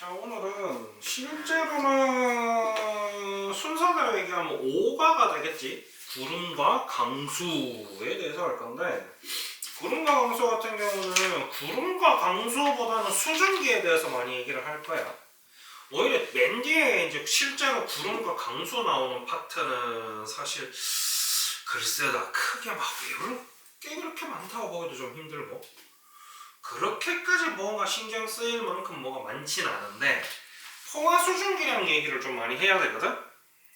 자, 오늘은 실제로는 순서대로 얘기하면 오가가 되겠지. 구름과 강수에 대해서 할 건데, 구름과 강수 같은 경우는 구름과 강수보다는 수증기에 대해서 많이 얘기를 할 거야. 오히려 맨 뒤에 이제 실제로 구름과 강수 나오는 파트는 사실 글쎄다 크게 막 왜 그렇게 많다고 보기도 좀 힘들고, 그렇게까지 뭐가 신경 쓰일 만큼 뭐가 많진 않은데 포화 수증기라는 얘기를 좀 많이 해야 되거든.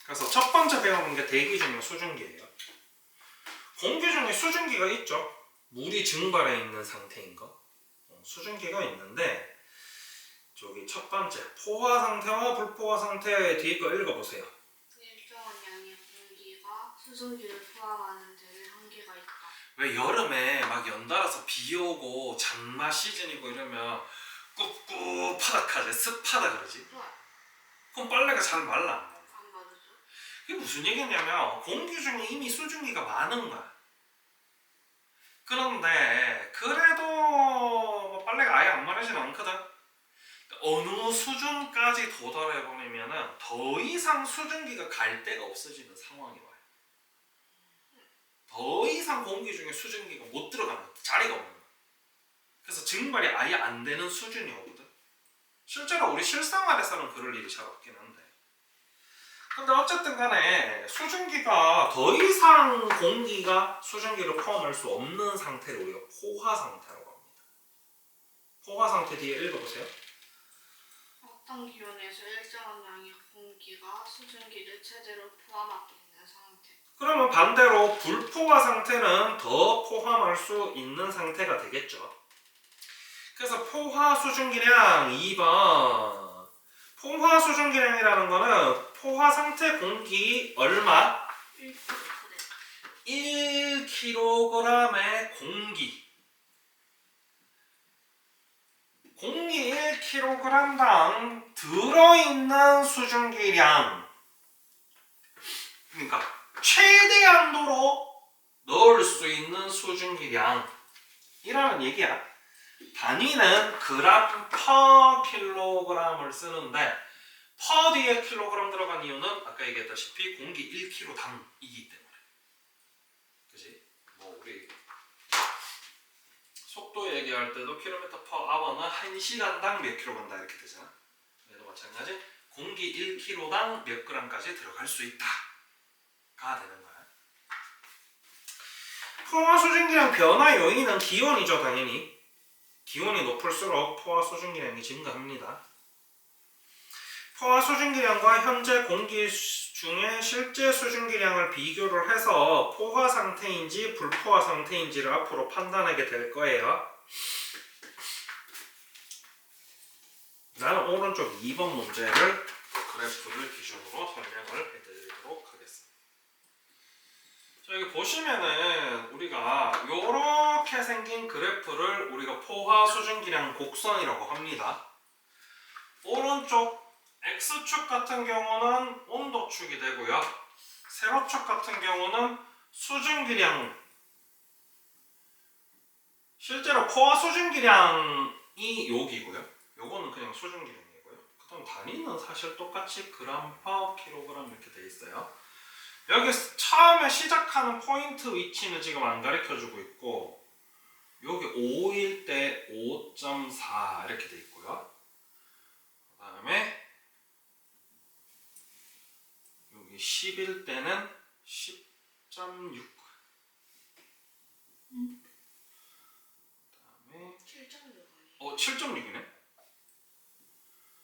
그래서 첫 번째 배우는 게 대기 중의 수증기예요. 공기 중에 수증기가 있죠. 물이 증발해 있는 상태인 거. 수증기가 있는데, 저기 첫 번째 포화 상태와 불포화 상태 뒤에 거 읽어보세요. 일정한 양의 공기가 수증기를 포함하는 데를 한계가 있다. 왜 여름에 막 연달아서 비 오고 장마 시즌이고 이러면 꿉꿉하다 습하다 그러지? 그래. 그럼 빨래가 잘 말라 안 말라? 안 맞았어? 이게 무슨 얘기냐면 공기 중에 이미 수증기가 많은 거야. 그런데 그래도 뭐 빨래가 아예 안 마르진 않거든. 어느 수준까지 도달해 버리면은 더 이상 수증기가 갈 데가 없어지는 상황이 와요. 더 이상 공기 중에 수증기가 못 들어가는 거야. 자리가 없는 거야. 그래서 증발이 아예 안 되는 수준이 오거든. 실제로 우리 실생활에서는 그럴 일이 잘 없긴 한데, 근데 어쨌든 간에 수증기가 더 이상 공기가 수증기를 포함할 수 없는 상태를 우리가 포화 상태라고 합니다. 포화 상태 뒤에 읽어보세요. 어떤 기온에서 일정한 양의 공기가 수증기를 제대로 포함하고 있는 상태. 그러면 반대로 불포화 상태는 더 포함할 수 있는 상태가 되겠죠. 그래서 포화 수증기량 2번. 포화 수증기량이라는 거는 포화 상태 공기 얼마? 1kg의 공기 1kg당 들어있는 수증기량, 그러니까 최대한도로 넣을 수 있는 수증기량이라는 얘기야. 단위는 그램 퍼 킬로그램을 쓰는데, 퍼 뒤에 킬로그램 들어간 이유는 아까 얘기했다시피 공기 1kg당이기 때문에. 그지? 뭐 우리 속도 얘기할 때도 킬로미터 퍼 아워는 1시간당 몇 킬로 간다 이렇게 되잖아. 얘도 마찬가지. 공기 1kg당 몇 g까지 들어갈 수 있다가 되는 거야. 포화 수증기량 변화 요인은 기온이죠, 당연히. 기온이 높을수록 포화 수증기량이 증가합니다. 포화 수증기량과 현재 공기 중에 실제 수증기량을 비교를 해서 포화 상태인지 불포화 상태인지를 앞으로 판단하게 될 거예요. 나는 오른쪽 2번 문제를 그래프를 기준으로 설명을 해드리도록 하겠습니다. 자, 여기 보시면은 우리가 이렇게 생긴 그래프를 우리가 포화 수증기량 곡선이라고 합니다. 오른쪽 X축 같은 경우는 온도축이 되고요. 세로축 같은 경우는 수증기량. 실제로 포화 수증기량이 여기고요. 요거는 그냥 수증기량이고요. 그 다음 단위는 사실 똑같이 그램 퍼 킬로그램 이렇게 돼 있어요. 여기 처음에 시작하는 포인트 위치는 지금 안 가르쳐주고 있고, 여기 5일 때 5.4 이렇게 돼 있고요. 그 다음에 여기 10일 때는 10.6. 그 다음에 7.6. 7.6이네.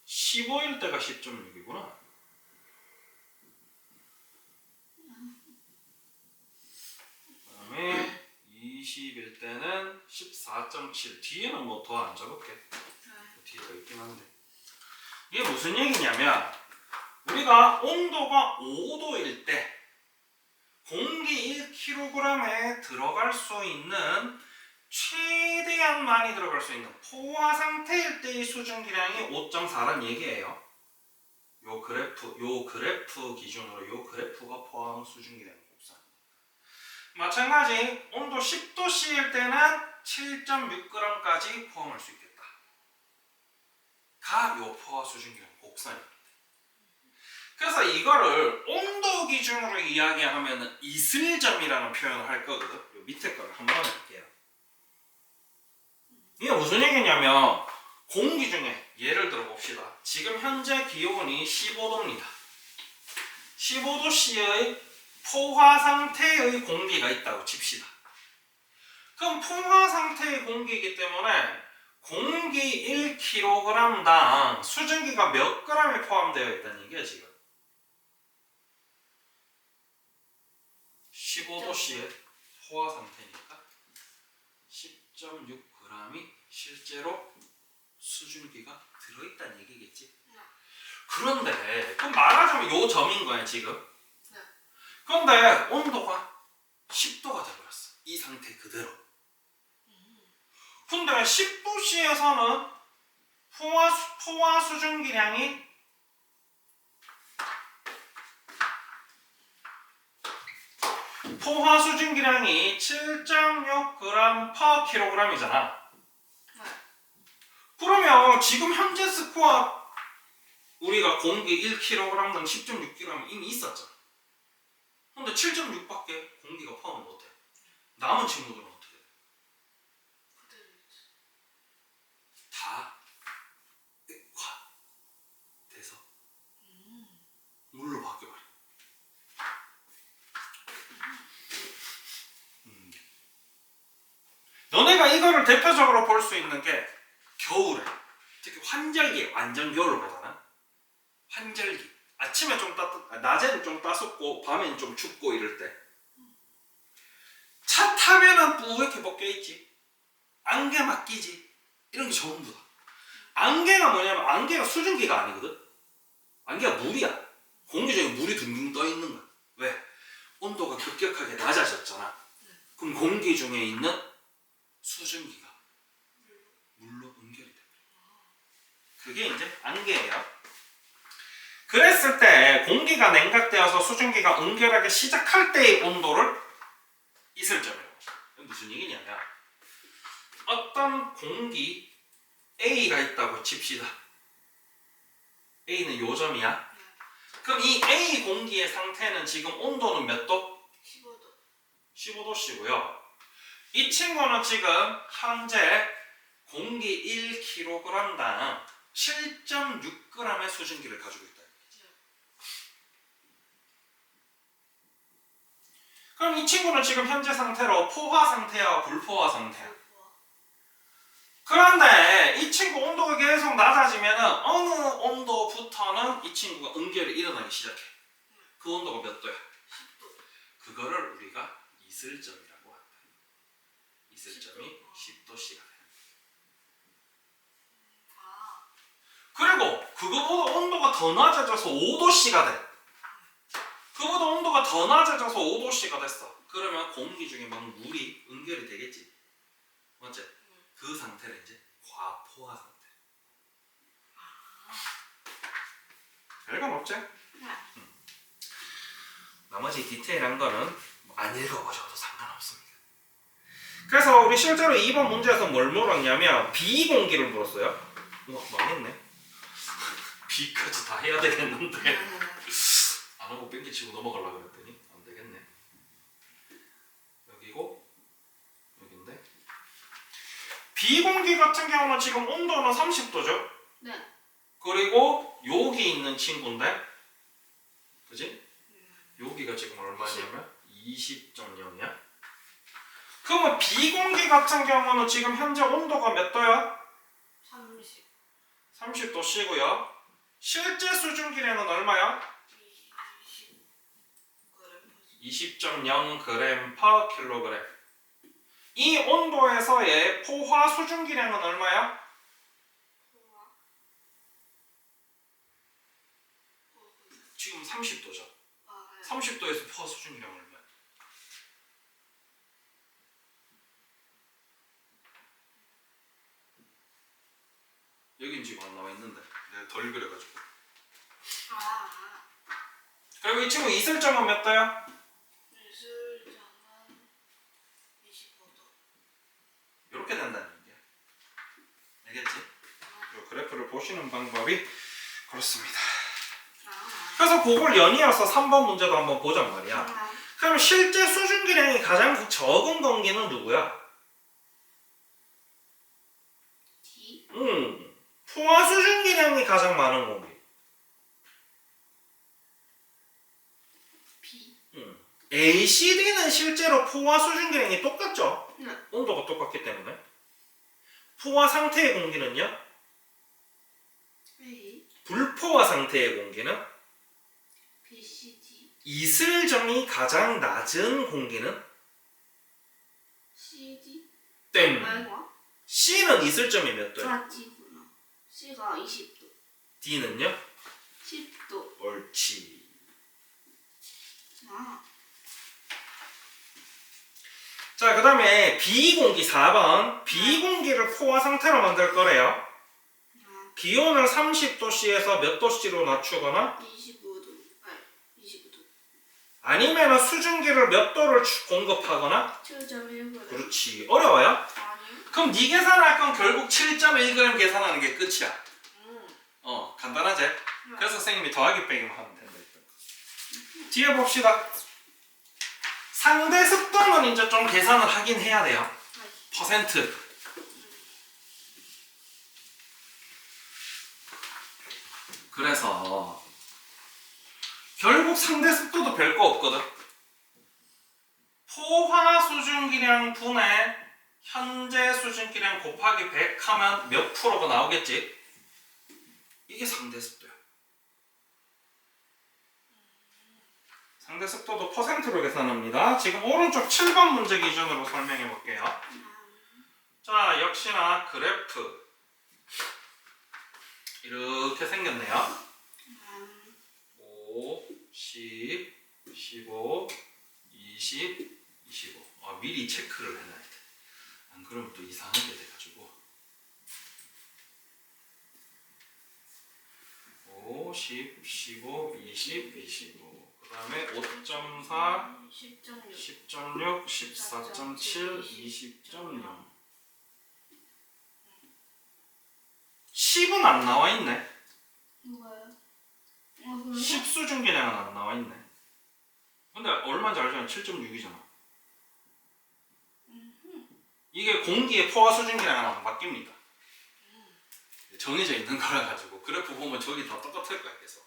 15일 때가 10.6이구나. 그 다음에 20일 때는 14.7. 뒤에는 뭐 더 안 적을게. 뒤에 더 있긴 한데. 이게 무슨 얘기냐면, 우리가 온도가 5도일 때 공기 1kg에 들어갈 수 있는 최대한 많이 들어갈 수 있는 포화 상태일 때의 수증기량이 5.4란 얘기예요. 요 그래프 기준으로 요 그래프가 포함 수증기량 곡선. 마찬가지 온도 10도씨일 때는 7.6g까지 포함할 수 있겠다. 다 요 포화 수증기랑 곡선입니다. 그래서 이거를 온도 기준으로 이야기하면 이슬점이라는 표현을 할 거거든. 요 밑에 거를 한번 할게요. 이게 무슨 얘기냐면 공기 중에 예를 들어 봅시다. 지금 현재 기온이 15도입니다. 15도씨의 포화 상태의 공기가 있다고 칩시다. 그럼 포화 상태의 공기이기 때문에 공기 1kg당 수증기가 몇 g이 포함되어 있다는 얘기야 지금. 15도씨의 포화 상태니까 10.6g이 실제로 수증기가 들어있다는 얘기겠지. 그런데 그럼 말하자면 요 점인 거야 지금. 네. 그런데 온도가 10도가 돼버렸어. 이 상태 그대로. 근데 10도씨에서는 포화 수증기량이 포화 수증기량이 7.6g/kg이잖아. 네. 그러면 지금 현재 스코어 우리가 공기 1kg당 10.6g이 이미 있었잖아. 근데 7.6밖에 공기가 포함을 못해. 남은 친구들은 어떻게 돼? 그대로 있지. 다 액화돼서 물로 바뀌어버려. 너네가 이거를 대표적으로 볼 수 있는 게 겨울에, 특히 환절기에, 완전 겨울보다는 환절기, 아침에 좀 낮에는 좀 따숩고 밤에는 좀 춥고 이럴 때 차 타면은 뿌옇게 벗겨있지. 안개 막 끼지. 이런 게 전부 다. 안개가 뭐냐면 안개가 수증기가 아니거든. 안개가 물이야. 공기중에 물이 둥둥 떠 있는 거야. 왜? 온도가 급격하게 낮아졌잖아. 그럼 공기 중에 있는 수증기가 물로 응결이 돼. 그게 이제 안개예요. 그랬을 때 공기가 냉각되어서 수증기가 응결하기 시작할 때의 온도를 이슬점이라고 해요. 무슨 얘기냐면 어떤 공기 A가 있다고 칩시다. A는 요 점이야. 그럼 이 A 공기의 상태는 지금 온도는 몇 도? 15도. 15도씨고요. 이 친구는 지금 현재 공기 1kg당 7.6g의 수증기를 가지고 있다. 그럼 이 친구는 지금 현재 상태로 포화 상태야, 불포화 상태야? 그런데 이 친구 온도가 계속 낮아지면 어느 온도부터는 이 친구가 응결이 일어나기 시작해. 그 온도가 몇 도야? 10도. 그거를 우리가 이슬점이라고 한다. 이슬점이 10도씨가 돼. 아. 그리고 그거보다 온도가 더 낮아져서 5도씨가 돼. 그보다 온도가 더 낮아져서 5도씨가 됐어. 그러면 공기 중에 막 물이 응결이 되겠지. 맞지? 그 상태를 이제 과포화 상태. 별건 없지? 나머지 디테일한 거는 안 읽어보셔도 상관없습니다. 그래서 우리 실제로 2번 문제에서 뭘 물었냐면 비공기를 물었어요. 우와 망했네. B까지 다 해야 되겠는데 안 하고 뺑기치고 넘어가려고 그랬더니 안 되겠네. 여기고 여긴데 비공기 같은 경우는 지금 온도는 30도죠. 네. 그리고 여기 있는 친구인데 그지? 여기가 지금 얼마냐면 20.0이야. 그러면 비공기 같은 경우는 지금 현재 온도가 몇 도야? 30. 30도씨고요. 실제 수증기량은 얼마야? 20.0g/kg. 이 온도에서의 포화 수증기량은 얼마야? 지금 30도죠. 30도에서 포화 수증기량 얼마야? 여긴 지금 안 나와 있는데 내가 덜 그려가지고. 그리고 이 친구 이슬점은 몇 도야? 이슬점은 25도. 이렇게 된다는 얘기야. 알겠지? 그래프를 보시는 방법이 그렇습니다. 아. 그래서 그걸 연이어서 3번 문제도 한번 보잔 말이야. 아. 그럼 실제 수증기량이 가장 적은 공기는 누구야? D. 포화 수증기량이 가장 많은 공기. B. ACD는 실제로 포화 수증기량이 똑같죠? 네. 온도가 똑같기 때문에. 포화 상태의 공기는요? A. 불포화 상태의 공기는? B, C, D. 이슬점이 가장 낮은 공기는? C, D. 땡. 아이고. C는 이슬점이 몇 도야? 아, D구나. C가 20도. D는요? 10도. 옳지. 아. 자, 그 다음에 비공기 4번. 비공기를 포화 상태로 만들 거래요. 아. 기온을 30도씨에서 몇 도씨로 낮추거나 25도. 아, 29도. 아니면 수증기를 몇 도를 공급하거나 7.1g. 그렇지. 어려워요? 아니요. 그럼 네 계산할 건 결국 7.1g 계산하는 게 끝이야. 음. 간단하지? 그래서 선생님이 더하기 빼기만 하면 된다. 뒤에 봅시다. 상대 습도는 이제 좀 계산을 하긴 해야 돼요. 퍼센트. 그래서 결국 상대 습도도 별거 없거든. 포화 수증기량 분의 현재 수증기량 곱하기 100 하면 몇 프로가 나오겠지? 이게 상대 습도야. 상대 습도도 퍼센트로 계산합니다. 지금 오른쪽 7번 문제 기준으로 설명해 볼게요. 자, 역시나 그래프 이렇게 생겼네요. 5, 10, 15, 20, 25. 미리 체크를 해놔야 돼. 안 그러면 또 이상하게 돼가지고. 5, 10, 15, 20, 25. 그 다음에 5.4, 10.6. 10.6, 14.7, 20.0. 10은 안 나와 있네. 뭐가요? 그래요? 10 수증기량은 안 나와 있네. 근데 얼마인지 알잖아. 7.6이잖아. 이게 공기의 포화 수증기량은 안 바뀝니다. 정해져 있는 거라 가지고 그래프 보면 저기 다 똑같을 거야 계속.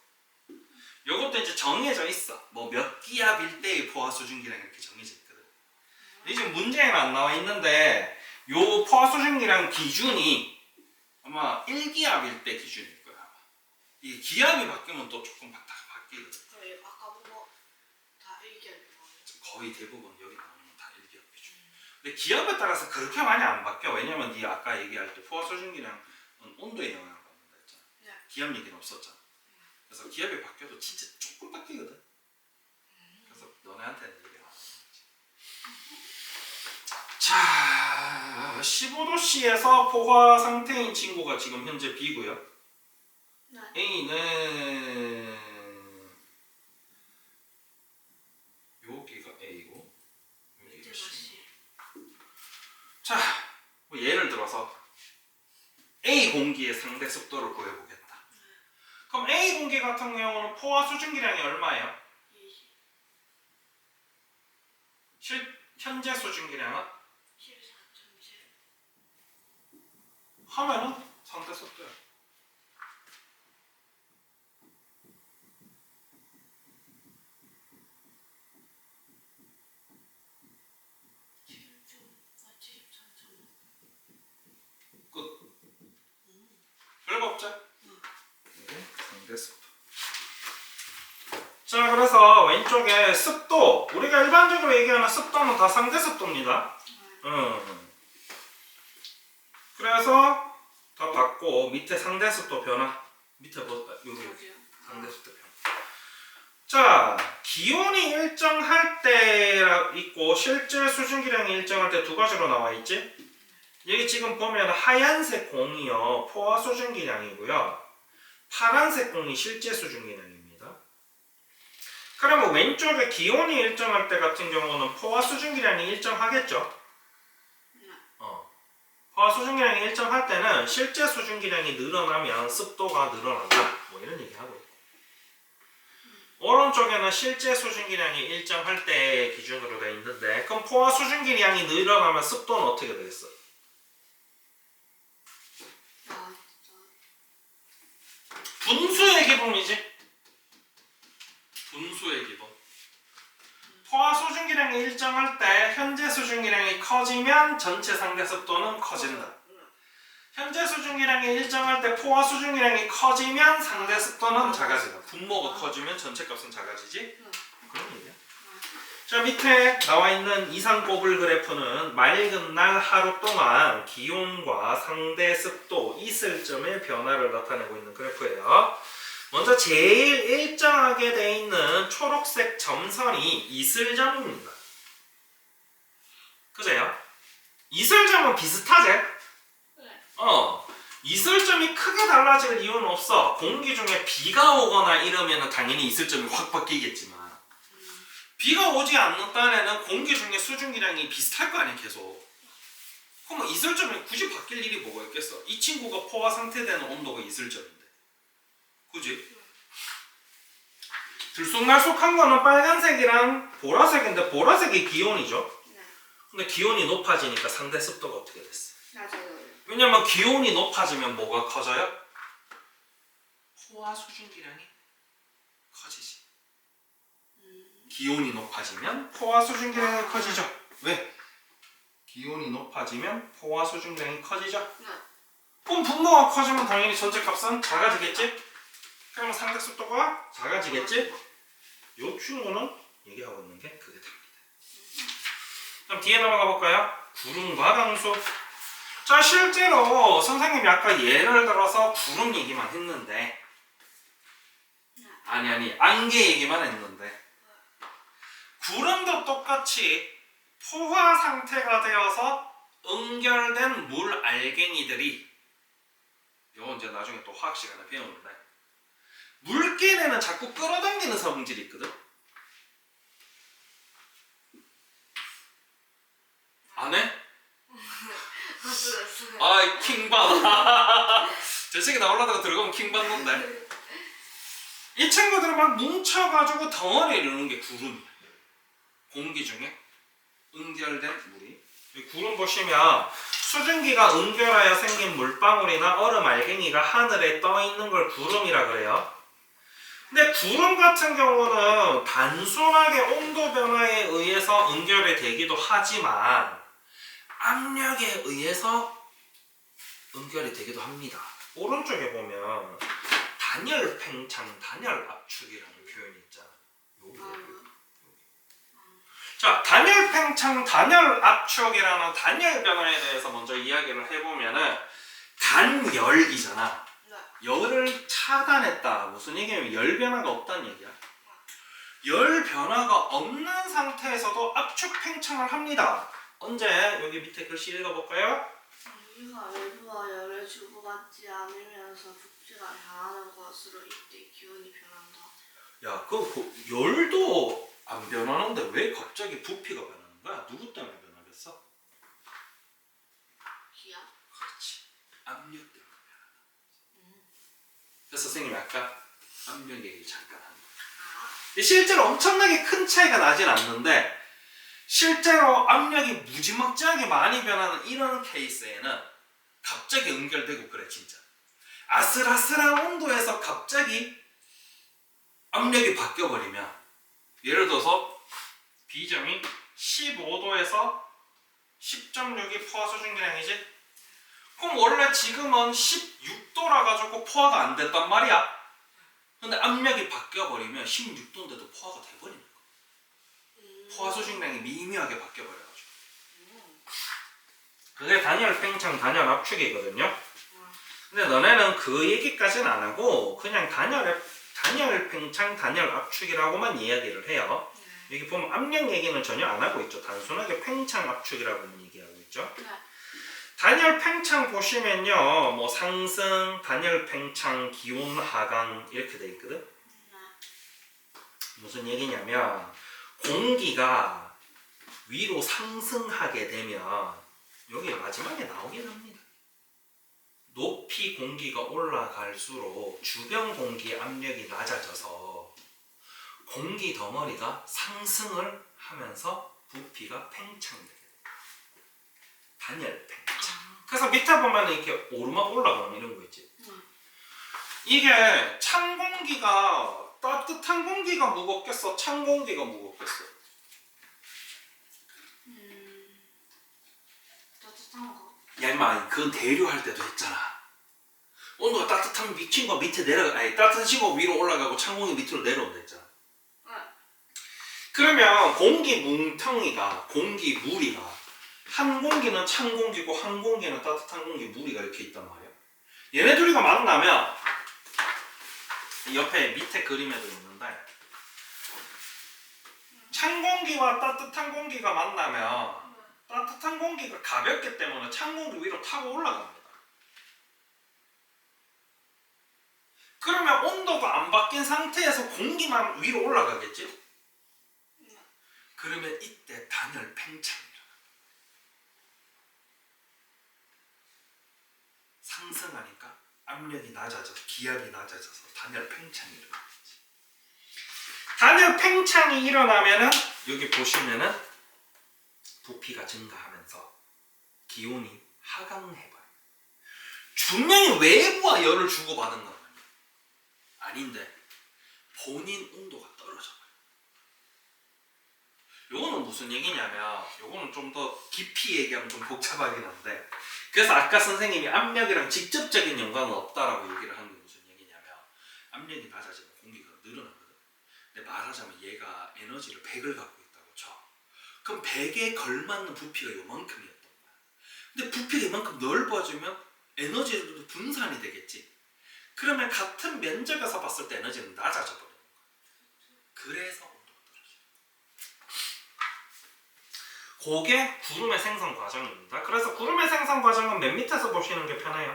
요것도 이제 정해져 있어. 뭐 몇 기압일 때의 포화 수증기량 이렇게 정해져 있거든. 이게 지금 문제에는 안 나와 있는데 요 포화 수증기량 기준이 아마 1기압일 때 기준일 거야. 아마. 이 기압이 바뀌면 또 조금 바뀌거든. 저희 아까 보고 다 얘기하는 거예요. 거의 대부분 여기 나오는 건 다 1기압 기준. 근데 기압에 따라서 그렇게 많이 안 바뀌어. 왜냐면 네 아까 얘기할 때 포화 수증기량은 온도에 영향을 받는다 했잖아. 네. 기압 얘기는 없었잖아. 그래서 기압이 바뀌어도 진짜 조금 바뀌거든. 그래서 너네한테는 얘기 안 하는 거지. 자, 15도씨에서 포화 상태인 친구가 지금 현재 B고요. 네. A는 여기가 A고 여기가 C. 자, 뭐 예를 들어서 A 공기의 상대 습도를 구해보겠다. 그럼 A 공기 같은 경우는 포화 수증기량이 얼마예요? 20. 현재 수증기량은? 14.7. 하면은 상대 습도야. 끝. 별거 없죠? 네, 상대 습도. 자, 그래서 왼쪽에 습도, 우리가 일반적으로 얘기하는 습도는 다 상대 습도입니다. 그래서 다 받고 밑에 상대 습도 변화, 밑에 여기 상대 습도 변화. 자, 기온이 일정할 때 있고 실제 수증기량이 일정할 때 두 가지로 나와 있지. 여기 지금 보면 하얀색 공이요 포화 수증기량이고요. 파란색 공이 실제 수증기량입니다. 그러면 왼쪽에 기온이 일정할 때 같은 경우는 포화 수증기량이 일정하겠죠? 포화 수증기량이 일정할 때는 실제 수증기량이 늘어나면 습도가 늘어난다. 뭐 이런 얘기하고 있고. 오른쪽에는 실제 수증기량이 일정할 때 기준으로 되어 있는데 그럼 포화 수증기량이 늘어나면 습도는 어떻게 되겠어? 야, 진짜. 분수의 기본이지. 분수의 기본. 포화 수증기량이 일정할 때 현재 수증기량이 커지면 전체 상대 습도는 커진다. 현재 수증기량이 일정할 때 포화 수증기량이 커지면 상대 습도는 작아진다. 분모가 커지면 전체 값은 작아지지? 그런 얘기야. 자, 밑에 나와 있는 이상 꼽을 그래프는 맑은 날 하루 동안 기온과 상대 습도, 이슬점의 변화를 나타내고 있는 그래프예요. 먼저 제일 일정하게 돼 있는 초록색 점선이 이슬점입니다. 그제요? 이슬점은 비슷하지? 네. 이슬점이 크게 달라질 이유는 없어. 공기 중에 비가 오거나 이러면 당연히 이슬점이 확 바뀌겠지만 비가 오지 않는 딴에는 공기 중에 수증기량이 비슷할 거 아니야 계속. 그럼 이슬점이 굳이 바뀔 일이 뭐가 있겠어? 이 친구가 포화 상태되는 온도가 이슬점인데. 그지? 들쑥날쑥한 거는 빨간색이랑 보라색인데 보라색이 기온이죠. 네. 근데 기온이 높아지니까 상대 습도가 어떻게 됐어? 낮아요. 왜냐면 기온이 높아지면 뭐가 커져요? 포화 수증기량이 커지지. 기온이 높아지면 포화 수증기량이 커지죠. 왜? 기온이 높아지면 포화 수증기량이 커지죠. 네. 그럼 분모가 커지면 당연히 전체 값은 작아지겠지? 그러면 상대 습도가 작아지겠지? 요 친구는 얘기하고 있는 게 그게 답니다. 그럼 뒤에 넘어가 볼까요? 구름과 강수. 자, 실제로 선생님이 아까 예를 들어서 구름 얘기만 했는데 아니 안개 얘기만 했는데 구름도 똑같이 포화 상태가 되어서 응결된 물 알갱이들이 이건 이제 나중에 또 화학 시간에 배우는데 물기내는 자꾸 끌어당기는 성질이 있거든. 안 해? 아이 킹받아. 저 새끼 나오려다가 들어가면 킹받는데 이 친구들은 막 뭉쳐가지고 덩어리를 이루는 게 구름이야. 공기 중에 응결된 물이. 이 구름 보시면 수증기가 응결하여 생긴 물방울이나 얼음 알갱이가 하늘에 떠 있는 걸 구름이라 그래요. 근데 구름 같은 경우는 단순하게 온도 변화에 의해서 응결이 되기도 하지만 압력에 의해서 응결이 되기도 합니다. 오른쪽에 보면 단열 팽창, 단열 압축이라는 표현이 있잖아. 여기. 자, 단열 팽창, 단열 압축이라는 단열 변화에 대해서 먼저 이야기를 해보면은 단열이잖아. 열을 차단했다. 무슨 얘기냐면 열 변화가 없다는 얘기야. 열 변화가 없는 상태에서도 압축 팽창을 합니다. 언제? 여기 밑에 글씨 읽어볼까요? 공기가 외부와 열을 주고받지 않으면서 부피가 변하는 것으로 이때 기온이 변한다. 야, 열도 안 변하는데 왜 갑자기 부피가 변하는 거야? 누구 때문에 변하겠어? 기압? 그렇지. 압력 때문에 변하는. 그래서 선생님이 아까 압력 얘기 잠깐 한 거야. 실제로 엄청나게 큰 차이가 나진 않는데 실제로 압력이 무지막지하게 많이 변하는 이런 케이스에는 갑자기 응결되고 그래 진짜. 아슬아슬한 온도에서 갑자기 압력이 바뀌어버리면 예를 들어서 B점이 15도에서 10.6이 포화 수증기량이지? 그럼 원래 지금은 16도라 가지고 포화가 안 됐단 말이야. 근데 압력이 바뀌어버리면 16도인데도 포화가 돼버리는 거야. 포화 수증량이 미미하게 바뀌어버려가지고 그게 단열 팽창, 단열 압축이거든요. 근데 너네는 그 얘기까지는 안 하고 그냥 단열 팽창, 단열 압축이라고만 이야기를 해요. 여기 보면 압력 얘기는 전혀 안 하고 있죠. 단순하게 팽창, 압축이라고만 얘기하고 있죠. 단열 팽창 보시면요, 뭐 상승, 단열 팽창, 기온 하강 이렇게 돼 있거든. 무슨 얘기냐면 공기가 위로 상승하게 되면 여기 마지막에 나오긴 합니다. 높이 공기가 올라갈수록 주변 공기 압력이 낮아져서 공기 덩어리가 상승을 하면서 부피가 팽창되게 됩니다. 단열 팽창. 그래서 밑에 보면 이렇게 오르막 올라가는 이런 거 있지. 이게 찬 공기가 따뜻한 공기가 무겁겠어? 찬 공기가 무겁겠어? 따뜻한 거. 야 임마 그건 대류할 때도 했잖아. 온도가 따뜻한 친구가 밑에 내려가 아니 따뜻한 친구가 위로 올라가고 찬 공기 밑으로 내려온다 했잖아. 그러면 공기 뭉텅이가 공기 무리가 한 공기는 찬 공기고 한 공기는 따뜻한 공기 무리가 이렇게 있단 말이야. 얘네 둘이가 만나면 이 옆에 밑에 그림에도 있는데 찬 공기와 따뜻한 공기가 만나면 따뜻한 공기가 가볍기 때문에 찬 공기 위로 타고 올라갑니다. 그러면 온도가 안 바뀐 상태에서 공기만 위로 올라가겠지? 그러면 이때 단열 팽창이라 상승하니까 압력이 낮아져서 기압이 낮아져서 단열 팽창이 일어나지. 단열 팽창이 일어나면은 여기 보시면은 부피가 증가하면서 기온이 하강해버려. 분명히 외부와 열을 주고받은 건 아닌데 본인 온도가 떨어져. 요거는 무슨 얘기냐면 요거는 좀 더 깊이 얘기하면 좀 복잡하긴 한데 그래서 아까 선생님이 압력이랑 직접적인 연관은 없다라고 얘기를 하는 게 무슨 얘기냐면 압력이 낮아지면 공기가 늘어나거든. 근데 말하자면 얘가 에너지를 100을 갖고 있다고 쳐. 그럼 100에 걸맞는 부피가 요만큼이었던 거야. 근데 부피가 이만큼 넓어지면 에너지도 분산이 되겠지. 그러면 같은 면적에서 봤을 때 에너지는 낮아져 버리는 거야. 그래서 그게 구름의 생성 과정입니다. 그래서 구름의 생성 과정은 맨 밑에서 보시는 게 편해요.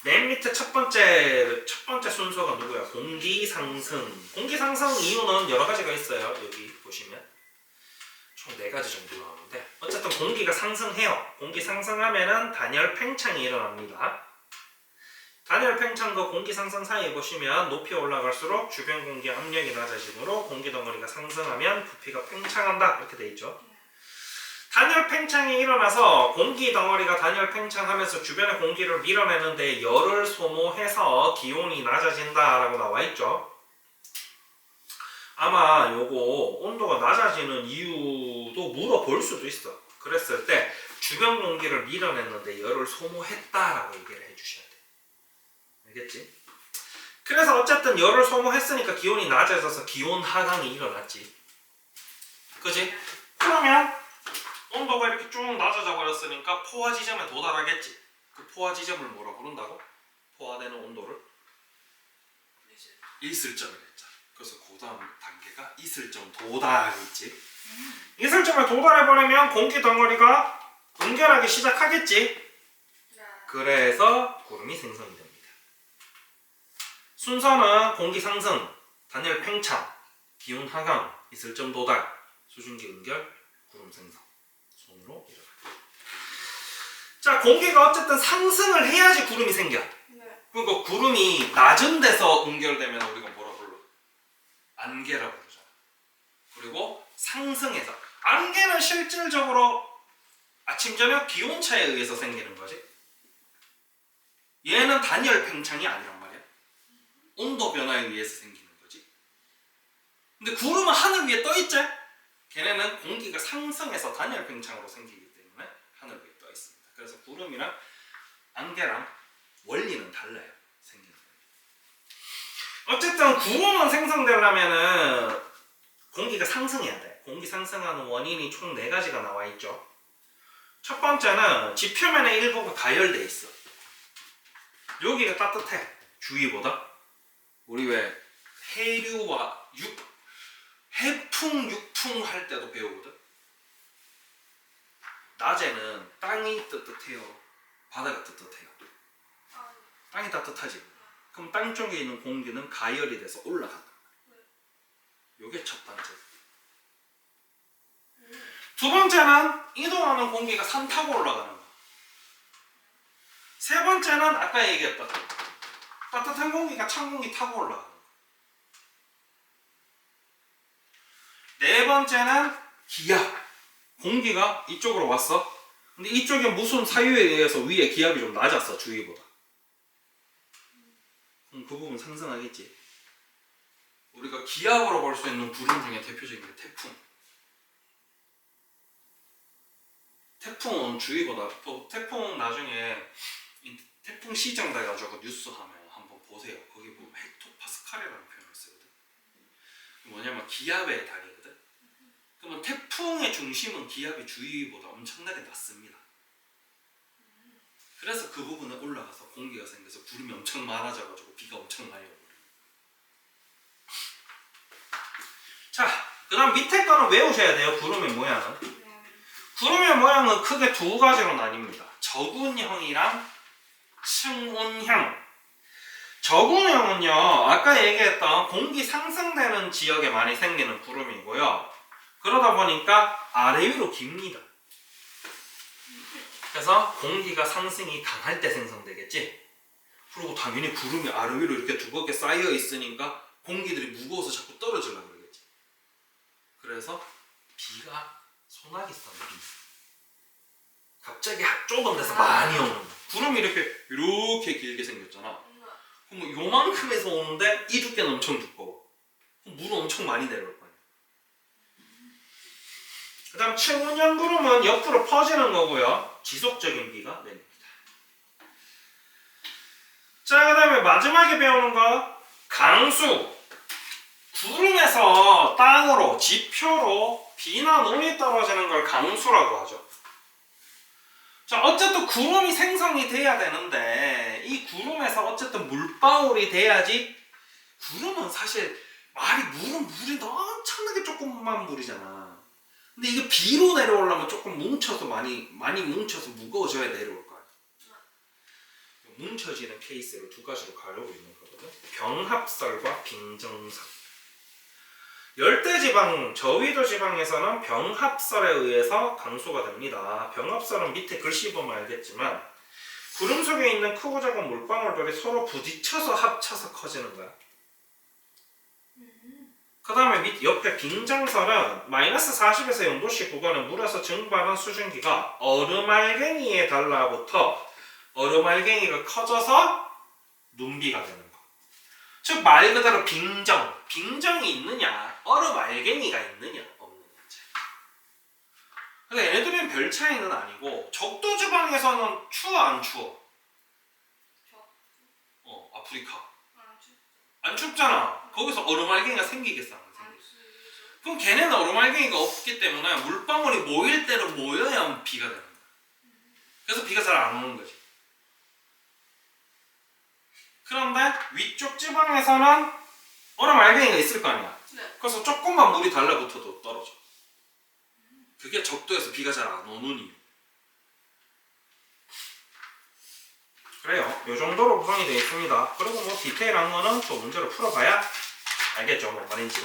맨 밑에 첫 번째 순서가 누구야? 공기 상승. 공기 상승 이유는 여러 가지가 있어요. 여기 보시면 총 4가지 정도 나오는데 어쨌든 공기가 상승해요. 공기 상승하면은 단열 팽창이 일어납니다. 단열 팽창과 공기 상승 사이에 보시면 높이 올라갈수록 주변 공기 압력이 낮아지므로 공기 덩어리가 상승하면 부피가 팽창한다 이렇게 돼 있죠. 단열 팽창이 일어나서 공기 덩어리가 단열 팽창하면서 주변의 공기를 밀어내는데 열을 소모해서 기온이 낮아진다라고 나와 있죠. 아마 요거 온도가 낮아지는 이유도 물어볼 수도 있어. 그랬을 때 주변 공기를 밀어냈는데 열을 소모했다라고 얘기를 해주셔야 돼. 알겠지? 그래서 어쨌든 열을 소모했으니까 기온이 낮아져서 기온 하강이 일어났지. 그지? 그러면 온도가 이렇게 쭉 낮아져 버렸으니까 포화 지점에 도달하겠지. 그 포화 지점을 뭐라 부른다고? 포화되는 온도를? 이슬점이라 했잖아. 그래서 그 다음 단계가 이슬점 도달이지. 이슬점에 도달해버리면 공기 덩어리가 응결하기 시작하겠지. 그래서 구름이 생성이 됩니다. 순서는 공기 상승, 단열 팽창, 기온 하강, 이슬점 도달, 수증기 응결, 구름 생성. 손으로 일어납니다. 자, 공기가 어쨌든 상승을 해야지 구름이 생겨. 그러니까 구름이 낮은 데서 응결되면 우리가 뭐라 불러? 안개라 부르잖아. 그리고 상승해서 안개는 실질적으로 아침 저녁 기온 차에 의해서 생기는 거지. 얘는 단열 팽창이 아니란 말이야. 온도 변화에 의해서 생기는 거지. 근데 구름은 하늘 위에 떠 있지? 걔네는 공기가 상승해서 단열 팽창으로 생기기 때문에 하늘 위에 떠 있습니다. 그래서 구름이랑 안개랑 원리는 달라요. 생기는 어쨌든 구름은 생성되려면은 공기가 상승해야 돼. 공기 상승하는 원인이 총 4가지가 나와 있죠. 첫 번째는 지표면의 일부가 가열돼 있어. 여기가 따뜻해. 주위보다. 우리 왜 해류와 해풍, 육풍 할 때도 배우거든. 낮에는 땅이 뜨뜻해요. 바다가 뜨뜻해요. 땅이 따뜻하지. 그럼 땅 쪽에 있는 공기는 가열이 돼서 올라간다. 요게 첫 번째. 두 번째는 이동하는 공기가 산 타고 올라가는 거. 세 번째는 아까 얘기했던 따뜻한 공기가 찬 공기 타고 올라가는 거. 네 번째는 기압. 공기가 이쪽으로 왔어. 근데 이쪽에 무슨 사유에 의해서 위에 기압이 좀 낮았어, 주위보다. 그럼 그 부분 상승하겠지. 우리가 기압으로 볼 수 있는 구름 중에 대표적인 게 태풍. 태풍은 주위보다, 또 태풍 나중에 태풍 시정 돼가지고 뉴스 하면 한번 보세요. 거기 보면 헥토파스칼이라는 표현을 쓰거든. 뭐냐면 기압의 단위거든. 그러면 태풍의 중심은 기압이 주위보다 엄청나게 낮습니다. 그래서 그 부분에 올라가서 공기가 생겨서 구름이 엄청 많아져가지고 비가 엄청 많이 오고. 자, 그 다음 밑에 거는 외우셔야 돼요. 구름의 모양은. 구름의 모양은 크게 두 가지로 나뉩니다. 적운형이랑 승운형. 적운형은요, 아까 얘기했던 공기 상승되는 지역에 많이 생기는 구름이고요. 그러다 보니까 아래 위로 깁니다. 그래서 공기가 상승이 강할 때 생성되겠지. 그리고 당연히 구름이 아래 위로 이렇게 두껍게 쌓여 있으니까 공기들이 무거워서 자꾸 떨어지려고 그러겠지. 그래서 비가 소나기 쏘는 비. 갑자기 좁은 데서 많이 오는 거. 구름이 이렇게 길게 생겼잖아. 그럼 요만큼에서 오는데 이 두께는 엄청 두꺼워. 그럼 물은 엄청 많이 내려올 거야. 그 다음 측운형 구름은 옆으로 퍼지는 거고요. 지속적인 비가 내립니다. 자, 그 다음에 마지막에 배우는 거 강수. 구름에서 땅으로 지표로 비나 눈이 떨어지는 걸 강수라고 하죠. 자, 어쨌든 구름이 생성이 돼야 되는데 이 구름에서 어쨌든 물방울이 돼야지. 구름은 사실 물이 엄청나게 조금만 물이잖아. 근데 이게 비로 내려오려면 조금 뭉쳐서 많이 뭉쳐서 무거워져야 내려올 거야. 뭉쳐지는 케이스를 두 가지로 가려고 있는 거거든. 병합설과 빙정설. 열대지방, 저위도 지방에서는 병합설에 의해서 강수가 됩니다. 병합설은 밑에 글씨 보면 알겠지만 구름 속에 있는 크고 작은 물방울들이 서로 부딪혀서 합쳐서 커지는 거야. 그 다음에 옆에 빙정설은 마이너스 40에서 0도씨 구간의 물에서 증발한 수증기가 얼음알갱이에 달라붙어 얼음알갱이가 커져서 눈비가 되는 거. 즉 말 그대로 빙정. 빙정이 있느냐, 얼음알갱이가 있느냐, 없느냐. 근데 얘네들은 별 차이는 아니고 적도 지방에서는 추워 안 추워? 아프리카. 안 춥잖아. 거기서 얼음알갱이가 생기겠어? 안 생기겠어? 그럼 걔네는 얼음알갱이가 없기 때문에 물방울이 모일 대로 모여야 비가 되는 거야. 그래서 비가 잘 안 오는 거지. 그런데 위쪽 지방에서는 얼음알갱이가 있을 거 아니야. 네. 그래서 조금만 물이 달라붙어도 떨어져. 그게 적도에서 비가 잘 안 오는 이유. 그래요. 이 정도로 구성이 되어 있습니다. 그리고 뭐 디테일한 거는 또 문제로 풀어봐야 알겠죠. 뭔 말인지.